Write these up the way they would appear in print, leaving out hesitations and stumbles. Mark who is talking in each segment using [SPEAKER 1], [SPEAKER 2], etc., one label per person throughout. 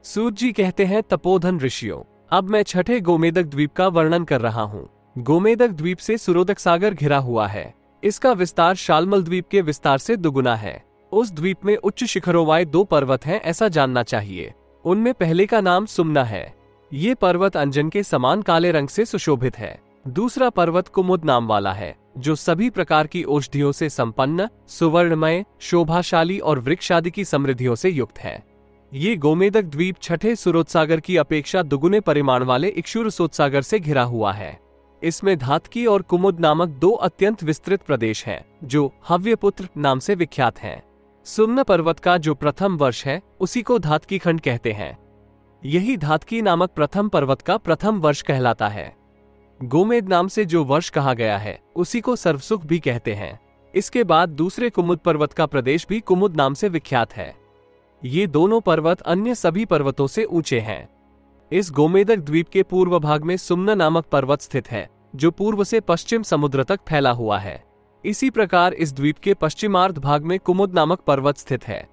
[SPEAKER 1] सूत जी कहते हैं, तपोधन ऋषियों, अब मैं छठे गोमेदक द्वीप का वर्णन कर रहा हूँ। गोमेदक द्वीप से सुरोदक सागर घिरा हुआ है। इसका विस्तार शालमल द्वीप के विस्तार से दुगुना है। उस द्वीप में उच्च शिखरों वाले 2 पर्वत हैं, ऐसा जानना चाहिए। उनमें पहले का नाम सुमना है। ये पर्वत अंजन के समान काले रंग से सुशोभित है। दूसरा पर्वत कुमुद नाम वाला है, जो सभी प्रकार की औषधियों से संपन्न, सुवर्णमय, शोभाशाली और वृक्षादि की समृद्धियों से युक्त है। ये गोमेदक द्वीप छठे सुरोत्सागर की अपेक्षा दुगुने परिमाण वाले इक्षुरसोत्सागर से घिरा हुआ है। इसमें धातकी और कुमुद नामक 2 अत्यंत विस्तृत प्रदेश हैं, जो हव्यपुत्र नाम से विख्यात हैं। सुमन पर्वत का जो प्रथम वर्ष है, उसी को धातकी खंड कहते हैं। यही धातकी नामक प्रथम पर्वत का प्रथम वर्ष कहलाता है। गोमेद नाम से जो वर्ष कहा गया है, उसी को सर्वसुख भी कहते हैं। इसके बाद दूसरे कुमुद पर्वत का प्रदेश भी कुमुद नाम से विख्यात है। ये दोनों पर्वत अन्य सभी पर्वतों से ऊंचे हैं। इस गोमेदक द्वीप के पूर्व भाग में सुमना नामक पर्वत स्थित है, जो पूर्व से पश्चिम समुद्र तक फैला हुआ है। इसी प्रकार इस द्वीप के पश्चिमार्ध भाग में कुमुद नामक पर्वत स्थित है।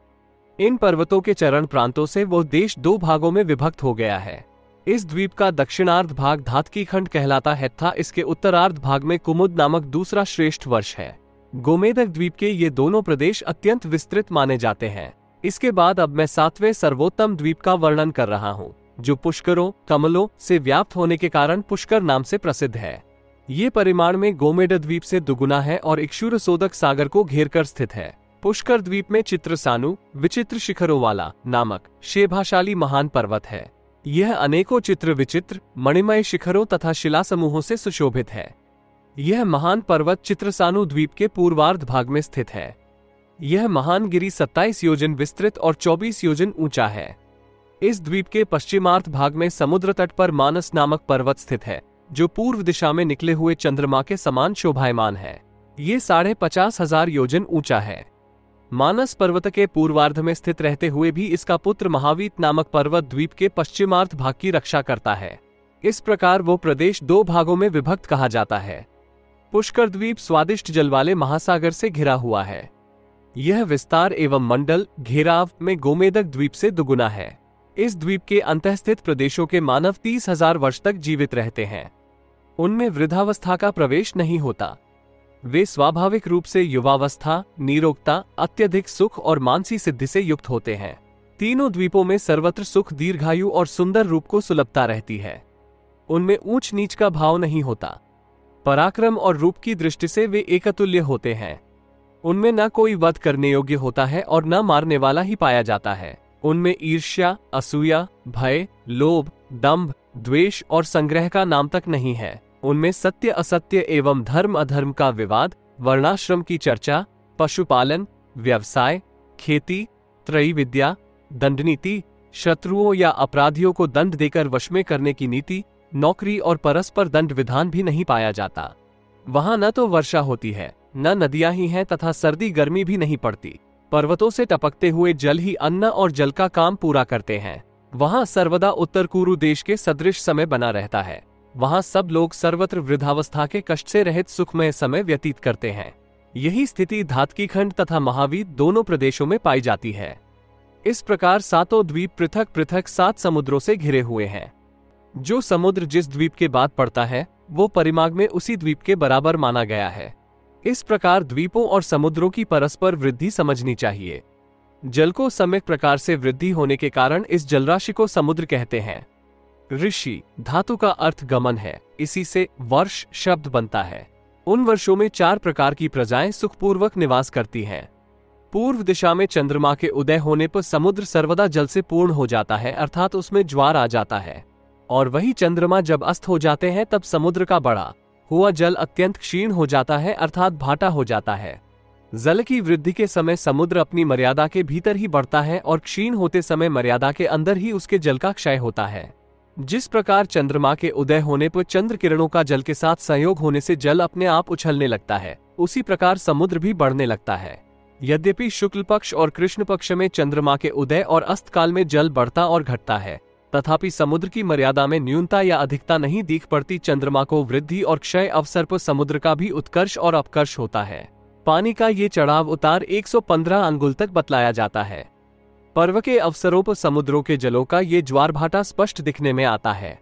[SPEAKER 1] इन पर्वतों के चरण प्रांतों से वो देश 2 भागों में विभक्त हो गया है। इस द्वीप का दक्षिणार्ध भाग धातकी खंड कहलाता है तथा इसके उत्तरार्ध भाग में कुमुद नामक दूसरा श्रेष्ठ वर्ष है। गोमेदक द्वीप के ये दोनों प्रदेश अत्यंत विस्तृत माने जाते हैं। इसके बाद अब मैं 7वें सर्वोत्तम द्वीप का वर्णन कर रहा हूँ, जो पुष्करों, कमलों से व्याप्त होने के कारण पुष्कर नाम से प्रसिद्ध है। ये परिमाण में गोमेद द्वीप से दुगुना है और इक्षुरसोदक सागर को घेरकर स्थित है। पुष्कर द्वीप में चित्रसानु, विचित्र शिखरों वाला नामक शोभाशाली महान पर्वत है। यह अनेकों चित्र विचित्र मणिमय शिखरों तथा शिला समूहों से सुशोभित है। यह महान पर्वत चित्रसानु द्वीप के पूर्वार्ध भाग में स्थित है। यह महान गिरि 27 योजन विस्तृत और 24 योजन ऊंचा है। इस द्वीप के पश्चिमार्ध भाग में समुद्र तट पर मानस नामक पर्वत स्थित है, जो पूर्व दिशा में निकले हुए चंद्रमा के समान शोभायमान है। ये 50,500 योजन ऊंचा है। मानस पर्वत के पूर्वार्ध में स्थित रहते हुए भी इसका पुत्र महावीत नामक पर्वत द्वीप के पश्चिमार्ध भाग की रक्षा करता है। इस प्रकार वो प्रदेश 2 भागों में विभक्त कहा जाता है। पुष्कर द्वीप स्वादिष्ट जल वाले महासागर से घिरा हुआ है। यह विस्तार एवं मंडल घेराव में गोमेदक द्वीप से दुगुना है। इस द्वीप के अंतःस्थित प्रदेशों के मानव 30,000 वर्ष तक जीवित रहते हैं। उनमें वृद्धावस्था का प्रवेश नहीं होता। वे स्वाभाविक रूप से युवावस्था, निरोगता, अत्यधिक सुख और मानसी सिद्धि से युक्त होते हैं। तीनों द्वीपों में सर्वत्र सुख, दीर्घायु और सुंदर रूप को सुलभता रहती है। उनमें ऊंच नीच का भाव नहीं होता। पराक्रम और रूप की दृष्टि से वे एकतुल्य होते हैं। उनमें न कोई वध करने योग्य होता है और न मारने वाला ही पाया जाता है। उनमें ईर्ष्या, असूया, भय, लोभ, दंभ, द्वेष और संग्रह का नाम तक नहीं है। उनमें सत्य असत्य एवं धर्म अधर्म का विवाद, वर्णाश्रम की चर्चा, पशुपालन, व्यवसाय, खेती, त्रयी विद्या, दंडनीति, शत्रुओं या अपराधियों को दंड देकर वश में करने की नीति, नौकरी और परस्पर दंड विधान भी नहीं पाया जाता। वहां न तो वर्षा होती है, न नदियां ही हैं तथा सर्दी गर्मी भी नहीं पड़ती। पर्वतों से टपकते हुए जल ही अन्न और जल का काम पूरा करते हैं। वहां सर्वदा उत्तर कुरु देश के सदृश समय बना रहता है। वहां सब लोग सर्वत्र वृद्धावस्था के कष्ट से रहित सुखमय समय व्यतीत करते हैं। यही स्थिति धातकी खंड तथा महावीत दोनों प्रदेशों में पाई जाती है। इस प्रकार 7 द्वीप पृथक पृथक 7 समुद्रों से घिरे हुए हैं। जो समुद्र जिस द्वीप के बाद पड़ता है, वो परिमाग में उसी द्वीप के बराबर माना गया है। इस प्रकार द्वीपों और समुद्रों की परस्पर वृद्धि समझनी चाहिए। जल को सम्यक प्रकार से वृद्धि होने के कारण इस जलराशि को समुद्र कहते हैं। ऋषि धातु का अर्थ गमन है, इसी से वर्ष शब्द बनता है। उन वर्षों में 4 प्रकार की प्रजाएं सुखपूर्वक निवास करती हैं। पूर्व दिशा में चंद्रमा के उदय होने पर समुद्र सर्वदा जल से पूर्ण हो जाता है, अर्थात उसमें ज्वार आ जाता है। और वही चंद्रमा जब अस्त हो जाते हैं तब समुद्र का बढ़ा हुआ जल अत्यंत क्षीण हो जाता है, अर्थात भाटा हो जाता है। जल की वृद्धि के समय समुद्र अपनी मर्यादा के भीतर ही बढ़ता है और क्षीण होते समय मर्यादा के अंदर ही उसके जल का क्षय होता है। जिस प्रकार चंद्रमा के उदय होने पर चंद्र किरणों का जल के साथ संयोग होने से जल अपने आप उछलने लगता है, उसी प्रकार समुद्र भी बढ़ने लगता है। यद्यपि शुक्ल पक्ष और कृष्ण पक्ष में चंद्रमा के उदय और अस्त काल में जल बढ़ता और घटता है, तथापि समुद्र की मर्यादा में न्यूनता या अधिकता नहीं दिख पड़ती। चंद्रमा को वृद्धि और क्षय अवसर पर समुद्र का भी उत्कर्ष और अपकर्ष होता है। पानी का ये चढ़ाव उतार 115 अंगुल तक बतलाया जाता है। पर्व के अवसरों पर समुद्रों के जलों का ये ज्वार भाटा स्पष्ट दिखने में आता है।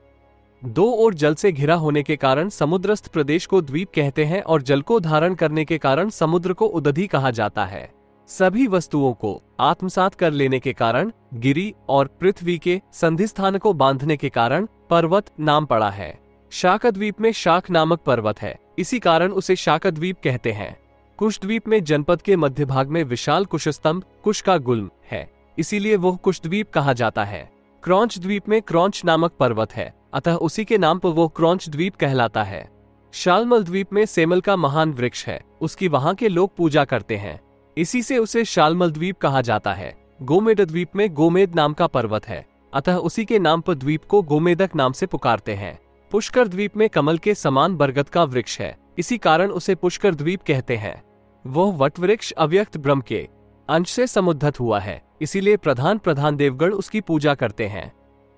[SPEAKER 1] दो ओर जल से घिरा होने के कारण समुद्रस्थ प्रदेश को द्वीप कहते हैं और जल को धारण करने के कारण समुद्र को उदधि कहा जाता है। सभी वस्तुओं को आत्मसात कर लेने के कारण गिरि और पृथ्वी के संधि स्थान को बांधने के कारण पर्वत नाम पड़ा है। शाकद्वीप में शाक नामक पर्वत है, इसी कारण उसे शाकद्वीप कहते हैं। कुशद्वीप में जनपद के मध्य भाग में विशाल कुशस्तंभ कुश का गुल्म है, इसीलिए वह कुशद्वीप कहा जाता है। क्रौंच द्वीप में क्रौंच नामक पर्वत है, अतः उसी के नाम पर वो क्रौंच द्वीप कहलाता है। शालमल द्वीप में सेमल का महान वृक्ष है, उसकी वहां के लोग पूजा करते हैं, इसी से उसे शालमल द्वीप कहा जाता है। गोमेद द्वीप में गोमेद नाम का पर्वत है, अतः उसी के नाम पर द्वीप को गोमेदक नाम से पुकारते हैं। पुष्कर द्वीप में कमल के समान बरगद का वृक्ष है, इसी कारण उसे पुष्कर द्वीप कहते हैं। वह वट वृक्ष अव्यक्त ब्रह्म के अंश से समुद्भूत हुआ है, इसीलिए प्रधान देवगण उसकी पूजा करते हैं।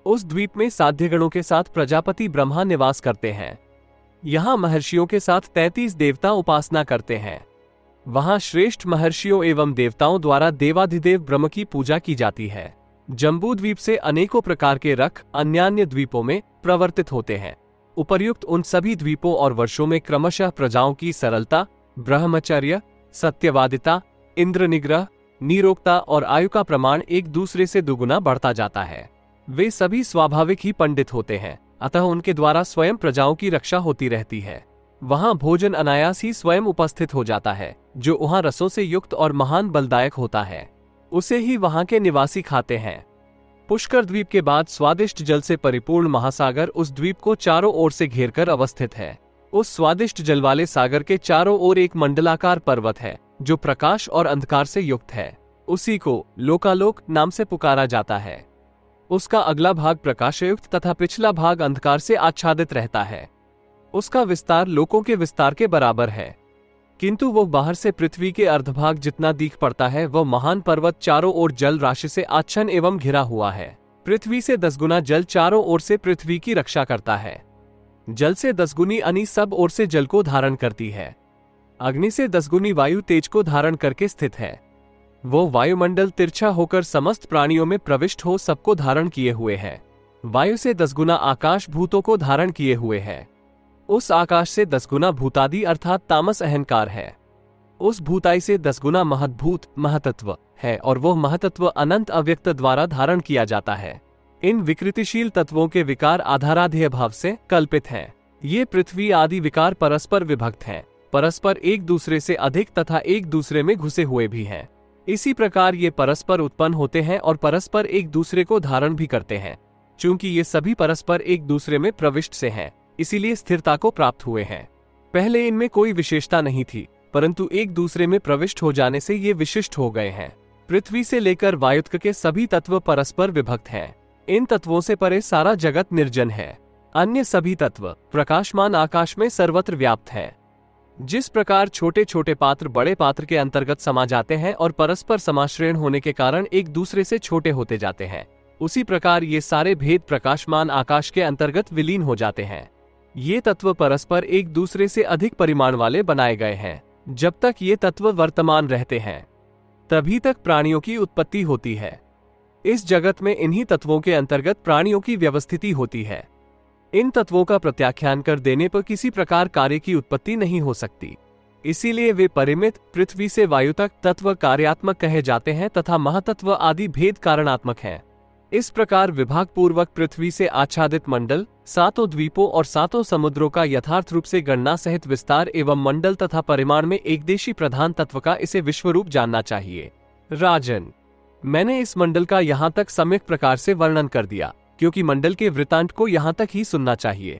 [SPEAKER 1] उस द्वीप में साध्य गणों के साथ प्रजापति ब्रह्मा निवास करते हैं। यहाँ महर्षियों के साथ 33 देवता उपासना करते हैं। वहाँ श्रेष्ठ महर्षियों एवं देवताओं द्वारा देवाधिदेव ब्रह्म की पूजा की जाती है। जम्बू द्वीप से अनेकों प्रकार के रख अन्यान्य द्वीपों में प्रवर्तित होते हैं। उपर्युक्त उन सभी द्वीपों और वर्षों में क्रमशः प्रजाओं की सरलता, ब्रह्मचर्य, सत्यवादिता, इंद्र निग्रह, निरोक्ता और आयु का प्रमाण एक दूसरे से दुगुना बढ़ता जाता है। वे सभी स्वाभाविक ही पंडित होते हैं, अतः उनके द्वारा स्वयं प्रजाओं की रक्षा होती रहती है। वहां भोजन अनायास ही स्वयं उपस्थित हो जाता है, जो वहां रसों से युक्त और महान बलदायक होता है, उसे ही वहां के निवासी खाते हैं। पुष्कर द्वीप के बाद स्वादिष्ट जल से परिपूर्ण महासागर उस द्वीप को चारों ओर से घेरकर अवस्थित है। उस स्वादिष्ट जल वाले सागर के चारों ओर एक मंडलाकार पर्वत है, जो प्रकाश और अंधकार से युक्त है। उसी को लोकालोक नाम से पुकारा जाता है। उसका अगला भाग प्रकाशयुक्त तथा पिछला भाग अंधकार से आच्छादित रहता है। उसका विस्तार लोकों के विस्तार के बराबर है, किंतु वो बाहर से पृथ्वी के अर्धभाग जितना दिख पड़ता है। वह महान पर्वत चारों ओर जल राशि से आच्छन्न एवं घिरा हुआ है। पृथ्वी से 10 गुना जल चारों ओर से पृथ्वी की रक्षा करता है। जल से 10 गुनी अग्नि सब ओर से जल को धारण करती है। अग्नि से 10 गुनी वायु तेज को धारण करके स्थित है। वो वायुमंडल तिरछा होकर समस्त प्राणियों में प्रविष्ट हो सबको धारण किए हुए है। वायु से 10 गुना आकाश भूतों को धारण किए हुए है। उस आकाश से 10 गुना भूतादि अर्थात तामस अहंकार है। उस भूताई से 10 गुना महद्भूत महतत्व है, और वह महतत्व अनंत अव्यक्त द्वारा धारण किया जाता है। इन विकृतिशील तत्वों के विकार आधाराधेय भाव से कल्पित हैं। ये पृथ्वी आदि विकार परस्पर विभक्त हैं, परस्पर एक दूसरे से अधिक तथा एक दूसरे में घुसे हुए भी हैं। इसी प्रकार ये परस्पर उत्पन्न होते हैं और परस्पर एक दूसरे को धारण भी करते हैं। चूंकि ये सभी परस्पर एक दूसरे में प्रविष्ट से हैं, इसीलिए स्थिरता को प्राप्त हुए हैं। पहले इनमें कोई विशेषता नहीं थी, परंतु एक दूसरे में प्रविष्ट हो जाने से ये विशिष्ट हो गए हैं। पृथ्वी से लेकर वायुत्क के सभी तत्व परस्पर विभक्त हैं। इन तत्वों से परे सारा जगत निर्जन है। अन्य सभी तत्व प्रकाशमान आकाश में सर्वत्र व्याप्त हैं। जिस प्रकार छोटे छोटे पात्र बड़े पात्र के अंतर्गत समा जाते हैं और परस्पर समाश्रयण होने के कारण एक दूसरे से छोटे होते जाते हैं, उसी प्रकार ये सारे भेद प्रकाशमान आकाश के अंतर्गत विलीन हो जाते हैं। ये तत्व परस्पर एक दूसरे से अधिक परिमाण वाले बनाए गए हैं। जब तक ये तत्व वर्तमान रहते हैं, तभी तक प्राणियों की उत्पत्ति होती है। इस जगत में इन्हीं तत्वों के अंतर्गत प्राणियों की व्यवस्थिति होती है। इन तत्वों का प्रत्याख्यान कर देने पर किसी प्रकार कार्य की उत्पत्ति नहीं हो सकती। इसीलिए वे परिमित पृथ्वी से वायु तक तत्व कार्यात्मक कहे जाते हैं तथा महातत्व आदि भेद कारणात्मक हैं। इस प्रकार विभाग पूर्वक पृथ्वी से आच्छादित मंडल, 7 द्वीपों और 7 समुद्रों का यथार्थ रूप से गणना सहित विस्तार एवं मंडल तथा परिमाण में एकदेशी प्रधान तत्व का इसे विश्वरूप जानना चाहिए। राजन, मैंने इस मंडल का यहाँ तक सम्यक प्रकार से वर्णन कर दिया, क्योंकि मंडल के वृतांत को यहाँ तक ही सुनना चाहिए।